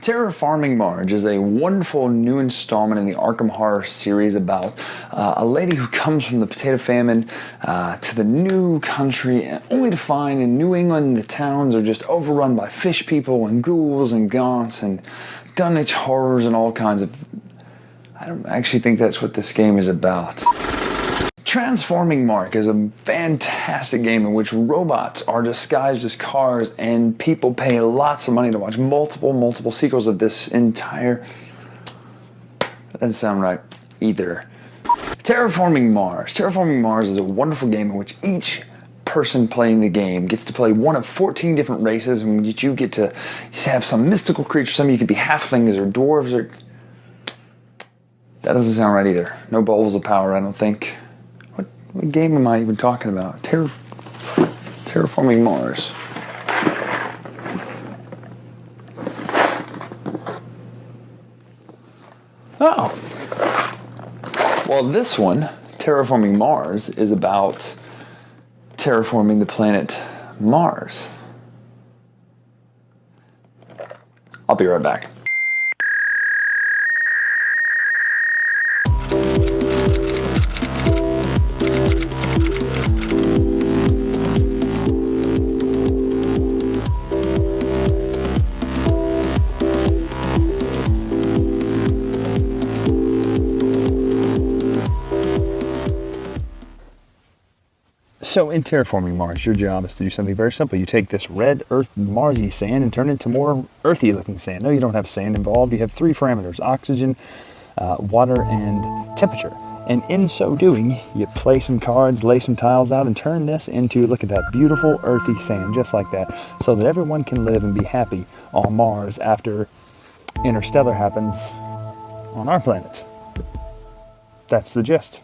Terraforming Mars is a wonderful new installment in the Arkham Horror series about a lady who comes from the potato famine to the new country, only to find in New England the towns are just overrun by fish people and ghouls and gaunts and Dunwich horrors and all kinds of... I don't actually think that's what this game is about. Terraforming Mars is a fantastic game in which robots are disguised as cars and people pay lots of money to watch multiple sequels of this entire... That doesn't sound right either. Terraforming Mars. Terraforming Mars is a wonderful game in which each person playing the game gets to play one of 14 different races, and you get to have some mystical creature. Some of you could be halflings or dwarves or... That doesn't sound right either. No bowls of power, I don't think. What game am I even talking about? Terraforming Mars. Oh. Well, this one, Terraforming Mars, is about terraforming the planet Mars. I'll be right back. So in Terraforming Mars, your job is to do something very simple. You take this red earth Marsy sand and turn it into more earthy looking sand. No, you don't have sand involved. You have three parameters: oxygen, water, and temperature. And in so doing, you play some cards, lay some tiles out, and turn this into, look at that, beautiful earthy sand, just like that, so that everyone can live and be happy on Mars after interstellar happens on our planet. That's the gist.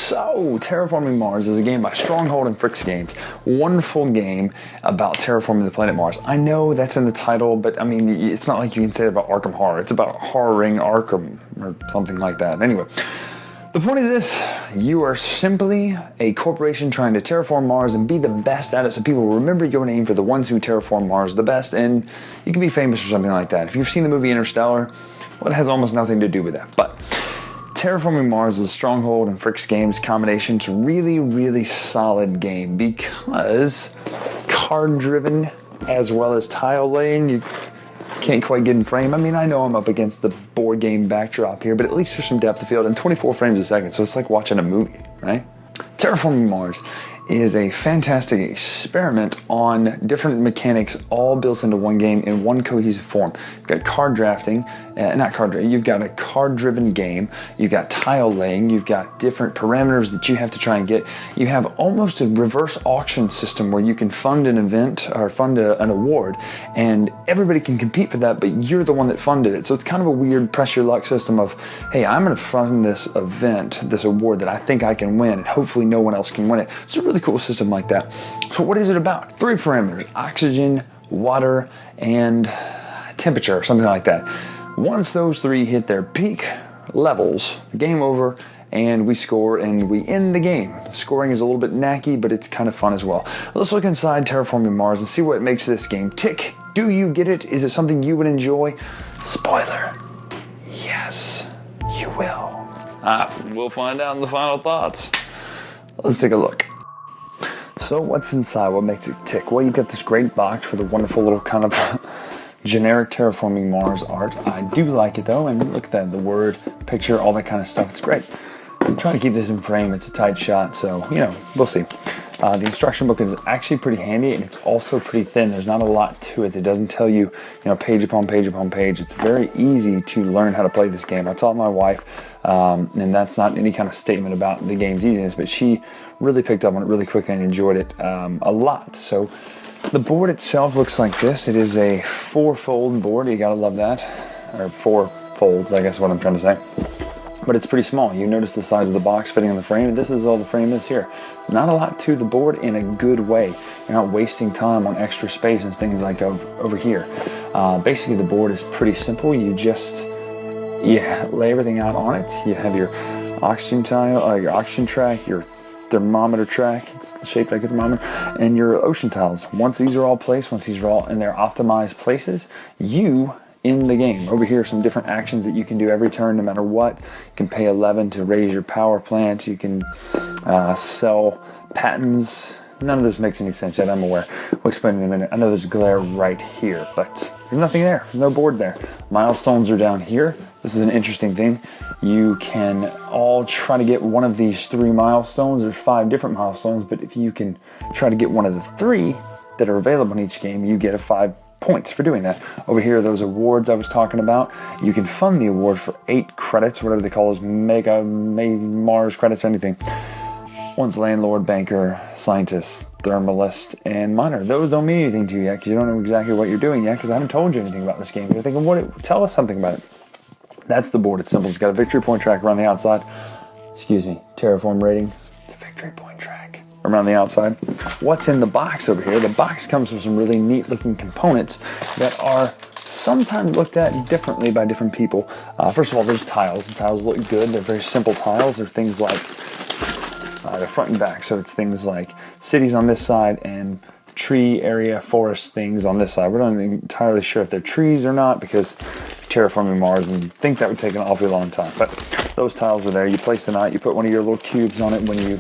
So, Terraforming Mars is a game by Stronghold and Games. Wonderful game about terraforming the planet Mars. I know that's in the title, but I mean, it's not like you can say it about Arkham Horror. It's about horroring Arkham or something like that. Anyway, the point is this: you are simply a corporation trying to terraform Mars and be the best at it, so people remember your name for the ones who terraform Mars the best, and you can be famous for something like that. If you've seen the movie Interstellar, well, it has almost nothing to do with that, but Terraforming Mars is a Stronghold and Games combination. It's a really solid game because card-driven as well as tile laying. You can't quite get in frame. I mean, I know I'm up against the board game backdrop here, but at least there's some depth of field and 24 frames a second, so it's like watching a movie, right? Terraforming Mars is a fantastic experiment on different mechanics all built into one game in one cohesive form. You've got card drafting, you've got a card-driven game, you've got tile laying, you've got different parameters that you have to try and get. You have almost a reverse auction system where you can fund an event or fund an award, and everybody can compete for that, but you're the one that funded it. So it's kind of a weird press your luck system of, hey, I'm going to fund this event, this award that I think I can win, and hopefully no one else can win it. It's a really cool system like that. So what is it about? Three parameters: oxygen, water, and temperature, something like that. Once those three hit their peak levels, game over, and we score and we end the game. Scoring is a little bit knacky, but it's kind of fun as well. Let's look inside Terraforming Mars and see what makes this game tick. Do you get it? Is it something you would enjoy? Spoiler: yes, you will. We'll find out in the final thoughts. Let's take a look. So what's inside? What makes it tick? Well, you've got this great box with a wonderful little kind of generic Terraforming Mars art. I do like it though, and look at that, the word, picture, all that kind of stuff. It's great. I'm trying to keep this in frame. It's a tight shot, so, you know, we'll see. The instruction book is actually pretty handy, and it's also pretty thin. There's not a lot to it. It doesn't tell you, page upon page upon page. It's very easy to learn how to play this game. I taught my wife, and that's not any kind of statement about the game's easiness, but she really picked up on it really quickly and enjoyed it a lot. So the board itself looks like this. It is a 4-fold board. You gotta love that. Or 4 folds, I guess is what I'm trying to say. But it's pretty small. You notice the size of the box fitting on the frame. This is all the frame is here. Not a lot to the board in a good way. You're not wasting time on extra space and things like over here. Basically, the board is pretty simple. You just lay everything out on it. You have your oxygen tile, your oxygen track, your thermometer track. It's shaped like a thermometer. And your ocean tiles. Once these are all placed, once these are all in their optimized places, you in the game. Over here, some different actions that you can do every turn, no matter what. You can pay 11 to raise your power plant. You can sell patents. None of this makes any sense yet, I'm aware. We'll explain in a minute. I know there's glare right here, but there's nothing there. There's no board there. Milestones are down here. This is an interesting thing. You can all try to get one of these 3 milestones. There's 5 different milestones, but if you can try to get one of the 3 that are available in each game, you get a 5 points for doing that. Over here, those awards I was talking about, you can fund the award for 8 credits, whatever they call those, Mars credits, anything. One's landlord, banker, scientist, thermalist, and miner. Those don't mean anything to you yet because you don't know exactly what you're doing yet because I haven't told you anything about this game. You're thinking, tell us something about it. That's the board. It's simple. It's got a victory point track around the outside. Excuse me, terraform rating. It's a victory point track around the outside. What's in the box over here? The box comes with some really neat looking components that are sometimes looked at differently by different people. First of all, there's tiles. The tiles look good. They're very simple tiles. They're things like the front and back. So it's things like cities on this side and tree area, forest things on this side. We're not entirely sure if they're trees or not because terraforming Mars, and you think that would take an awfully long time. But those tiles are there. You place the knot. You put one of your little cubes on it when you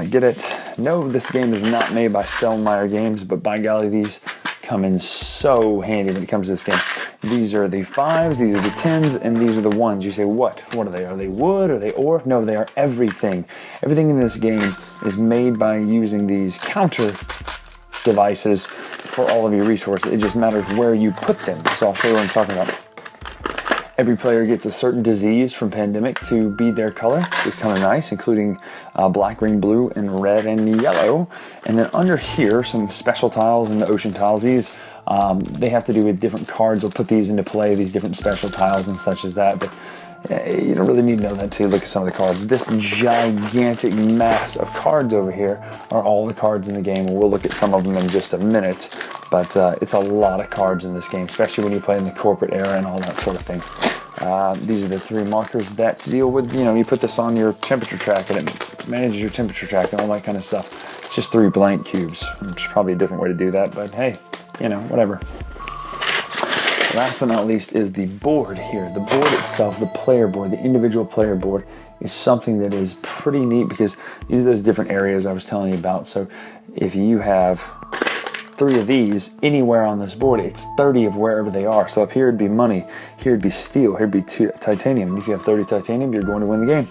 get it. No, this game is not made by Stellmeyer Games, but by golly, these come in so handy when it comes to this game. These are the 5s, these are the 10s, and these are the 1s. You say, what? What are they? Are they wood? Are they ore? No, they are everything. Everything in this game is made by using these counter devices for all of your resources. It just matters where you put them. So I'll show you what I'm talking about. Every player gets a certain disease from Pandemic to be their color. It's kind of nice, including black, green, blue, and red and yellow. And then under here, some special tiles and the ocean tiles. These, they have to do with different cards. We'll put these into play, these different special tiles and such as that. But you don't really need to know that until you look at some of the cards. This gigantic mass of cards over here are all the cards in the game. We'll look at some of them in just a minute. But it's a lot of cards in this game, especially when you play in the corporate era and all that sort of thing. These are the 3 markers that deal with, you put this on your temperature track and it manages your temperature track and all that kind of stuff. It's just 3 blank cubes, which is probably a different way to do that, but hey, whatever. Last but not least is the board here. The board itself, the player board, the individual player board, is something that is pretty neat because these are those different areas I was telling you about. So if you have 3 of these anywhere on this board, it's 30 of wherever they are. So up here it'd be money, here it'd be steel, here it'd be titanium. And if you have 30 titanium, you're going to win the game.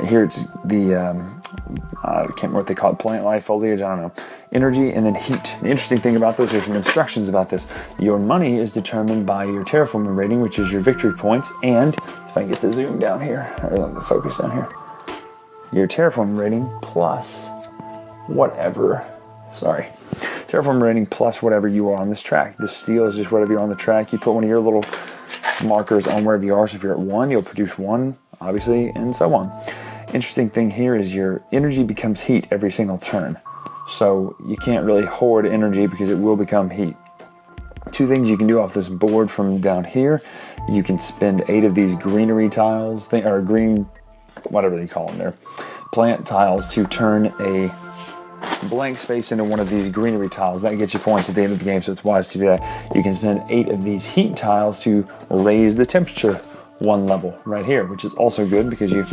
Here it's the I can't remember what they call it, plant life, foliage, I don't know, energy, and then heat. The interesting thing about this, there's some instructions about this. Your money is determined by your terraforming rating, which is your victory points, and if I can get the zoom down here, or the focus down here, your terraforming rating plus whatever, terraform rating plus whatever you are on this track. The steel is just whatever you're on the track. You put one of your little markers on wherever you are. So if you're at 1, you'll produce 1, obviously, and so on. Interesting thing here is your energy becomes heat every single turn. So you can't really hoard energy because it will become heat. 2 things you can do off this board from down here. You can spend 8 of these greenery tiles, or green, whatever they call them there, plant tiles to turn a blank space into one of these greenery tiles. That gets you points at the end of the game, so it's wise to do that. You can spend 8 of these heat tiles to raise the temperature 1 level right here, which is also good because you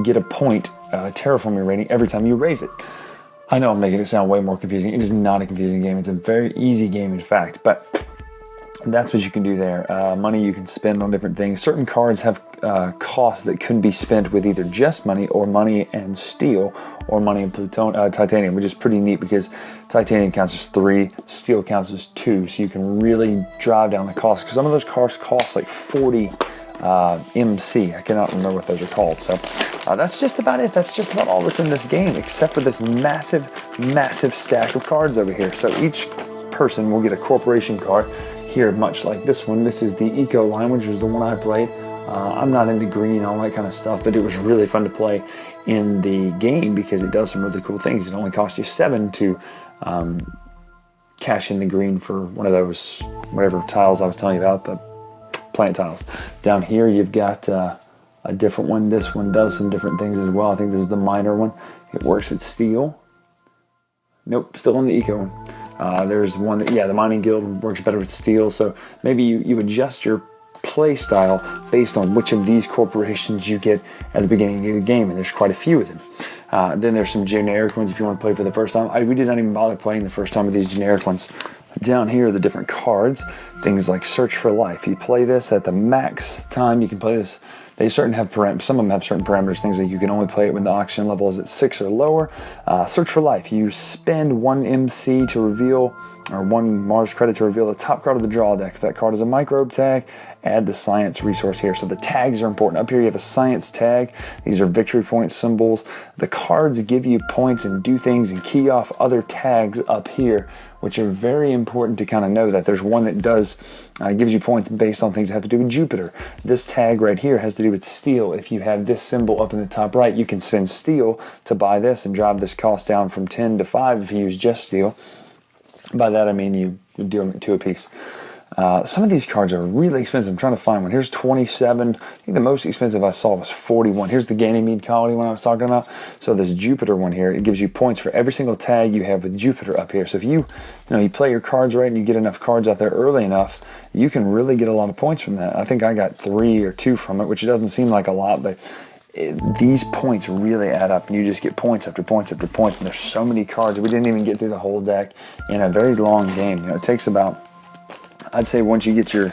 get a point terraforming rating every time you raise it. I know I'm making it sound way more confusing. It is not a confusing game. It's a very easy game, in fact, but that's what you can do there. Money you can spend on different things. Certain cards have costs that can be spent with either just money or money and steel or money and titanium, which is pretty neat because titanium counts as 3, steel counts as 2, so you can really drive down the cost because some of those cards cost like 40 MC. I cannot remember what those are called. So that's just about it. That's just about all that's in this game, except for this massive stack of cards over here. So each person will get a corporation card. Here, much like this one, this is the Eco line, which was the one I played. I'm not into green, all that kind of stuff, but it was really fun to play in the game because it does some really cool things. It only costs you 7 to cash in the green for one of those, whatever tiles I was telling you about, the plant tiles. Down here, you've got a different one. This one does some different things as well. I think this is the minor one. It works with steel. Nope, still on the eco one. There's one that, the mining guild works better with steel. So maybe you adjust your play style based on which of these corporations you get at the beginning of the game, and there's quite a few of them. Then there's some generic ones if you want to play for the first time. We did not even bother playing the first time with these generic ones. Down here are the different cards, things like Search for Life. You play this at the max time you can play this. They some of them have certain parameters, things like you can only play it when the oxygen level is at 6 or lower. Search for Life. You spend 1 MC to reveal, or 1 Mars credit to reveal the top card of the draw deck. If that card is a microbe tag, add the science resource here. So the tags are important. Up here you have a science tag. These are victory point symbols. The cards give you points and do things and key off other tags up here, which are very important to kind of know that there's one that gives you points based on things that have to do with Jupiter. This tag right here has to do with steel. If you have this symbol up in the top right, you can spend steel to buy this and drive this cost down from 10 to 5 if you use just steel. By that I mean you do them at 2 apiece. Some of these cards are really expensive. I'm trying to find one. Here's 27. I think the most expensive I saw was 41. Here's the Ganymede colony one I was talking about. So this Jupiter one here, it gives you points for every single tag you have with Jupiter up here. So if you play your cards right and you get enough cards out there early enough, you can really get a lot of points from that. I think I got 3 or 2 from it, which doesn't seem like a lot, but these points really add up, and you just get points after points after points. And there's so many cards. We didn't even get through the whole deck in a very long game. It takes about, I'd say once you get your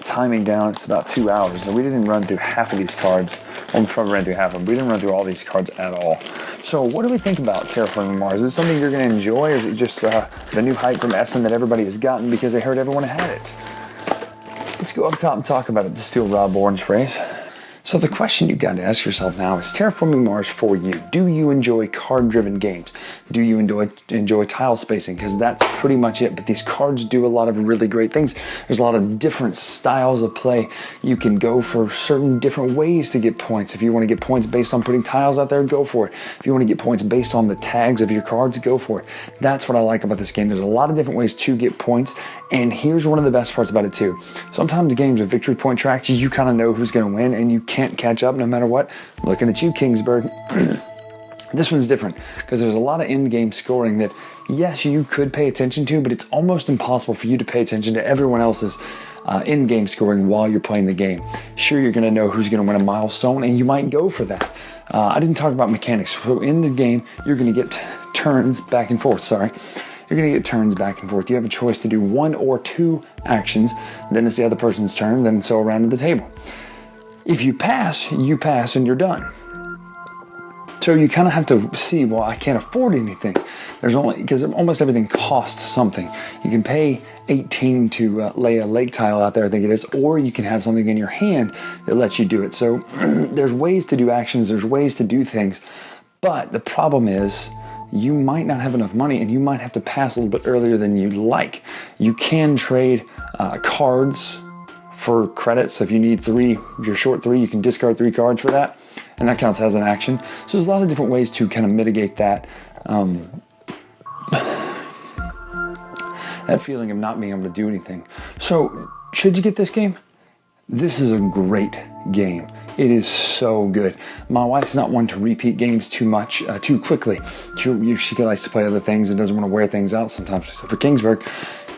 timing down, it's about 2 hours. And we didn't run through half of these cards. Well, we probably ran through half of them. We didn't run through all these cards at all. So what do we think about Terraforming Mars? Is it something you're going to enjoy, or is it just the new hype from Essen that everybody has gotten because they heard everyone had it? Let's go up top and talk about it, to steal Rob Orange's phrase. So the question you've got to ask yourself now is Terraforming Mars for you? Do you enjoy card-driven games? Do you enjoy tile spacing? Because that's pretty much it. But these cards do a lot of really great things. There's a lot of different styles of play. You can go for certain different ways to get points. If you want to get points based on putting tiles out there, go for it. If you want to get points based on the tags of your cards, go for it. That's what I like about this game. There's a lot of different ways to get points. And here's one of the best parts about it too. Sometimes games with victory point tracks, you kind of know who's going to win, and you can't catch up no matter what. Looking at you, Kingsburg. This one's different because there's a lot of in-game scoring that, yes, you could pay attention to, but it's almost impossible for you to pay attention to everyone else's in-game scoring while you're playing the game. Sure, you're going to know who's going to win a milestone, and you might go for that. I didn't talk about mechanics. So in the game, you're going to get turns back and forth. You're going to get turns back and forth. You have a choice to do 1 or 2 actions. Then it's the other person's turn, then so around the table. If you pass and you're done. So you kind of have to see, well, I can't afford anything. Because almost everything costs something. You can pay 18 to lay a lake tile out there, I think it is, or you can have something in your hand that lets you do it. So there's ways to do actions, there's ways to do things, but the problem is you might not have enough money and you might have to pass a little bit earlier than you'd like. You can trade cards for credits. So if you need 3, if you're short 3, you can discard 3 cards for that, and that counts as an action. So there's a lot of different ways to kind of mitigate that that feeling of not being able to do anything. So should you get this game? This is a great game. It is so good. My wife's not one to repeat games too much, too quickly. She likes to play other things and doesn't want to wear things out sometimes. Except for Kingsburg,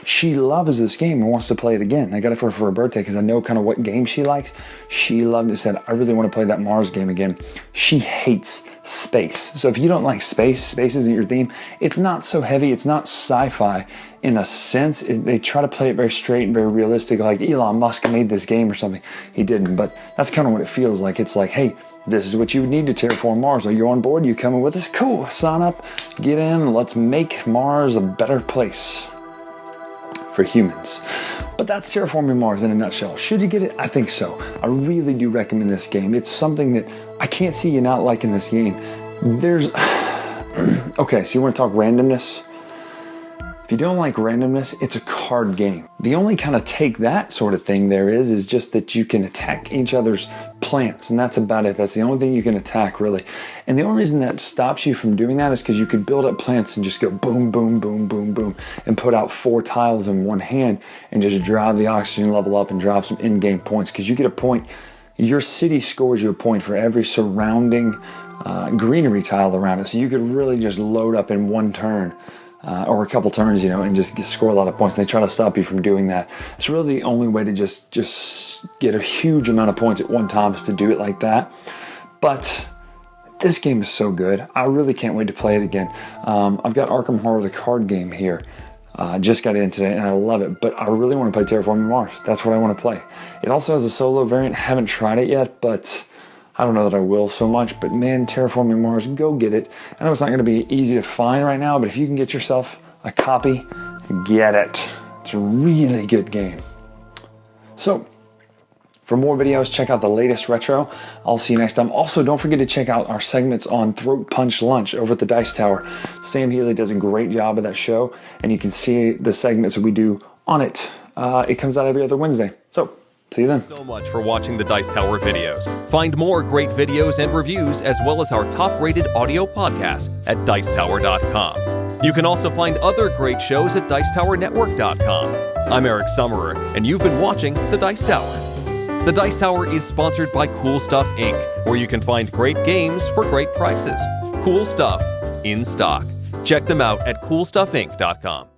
she loves this game and wants to play it again. I got it for her birthday because I know kind of what game she likes. She loved it, said, I really want to play that Mars game again. She hates space. So if you don't like space isn't your theme, it's not so heavy, it's not sci-fi in a sense. They try to play it very straight and very realistic, like Elon Musk made this game or something. He didn't, but that's kind of what it feels like. It's like, hey, this is what you would need to terraform Mars. Are you on board? You coming with us? Cool, sign up, get in, let's make Mars a better place for humans. But that's Terraforming Mars in a nutshell. Should you get it? I think so. I really do recommend this game. It's something that I can't see you not liking this game. There's okay, so you want to talk randomness? If you don't like randomness, it's a card game. The only kind of take that sort of thing there is just that you can attack each other's plants, and that's about it. That's the only thing you can attack, really. And the only reason that stops you from doing that is because you could build up plants and just go boom, boom, boom, boom, boom, and put out 4 tiles in one hand and just drive the oxygen level up and drop some in-game points, because you get a point your city scores you a point for every surrounding greenery tile around it. So you could really just load up in one turn or a couple turns, and just score a lot of points. And they try to stop you from doing that. It's really the only way to just get a huge amount of points at one time is to do it like that. But this game is so good. I really can't wait to play it again. I've got Arkham Horror, the card game here. Just got it in today and I love it, but I really want to play Terraforming Mars. That's what I want to play. It also has a solo variant. Haven't tried it yet, but I don't know that I will so much. But man, Terraforming Mars, go get it. I know it's not going to be easy to find right now, but if you can get yourself a copy, get it. It's a really good game. So, for more videos, check out the latest retro. I'll see you next time. Also, don't forget to check out our segments on Throat Punch Lunch over at the Dice Tower. Sam Healy does a great job of that show, and you can see the segments that we do on it. It comes out every other Wednesday. So, see you then. Thanks so much for watching the Dice Tower videos. Find more great videos and reviews, as well as our top-rated audio podcast at Dicetower.com. You can also find other great shows at Dicetowernetwork.com. I'm Eric Summerer, and you've been watching The Dice Tower. The Dice Tower is sponsored by Cool Stuff Inc., where you can find great games for great prices. Cool stuff in stock. Check them out at CoolStuffInc.com.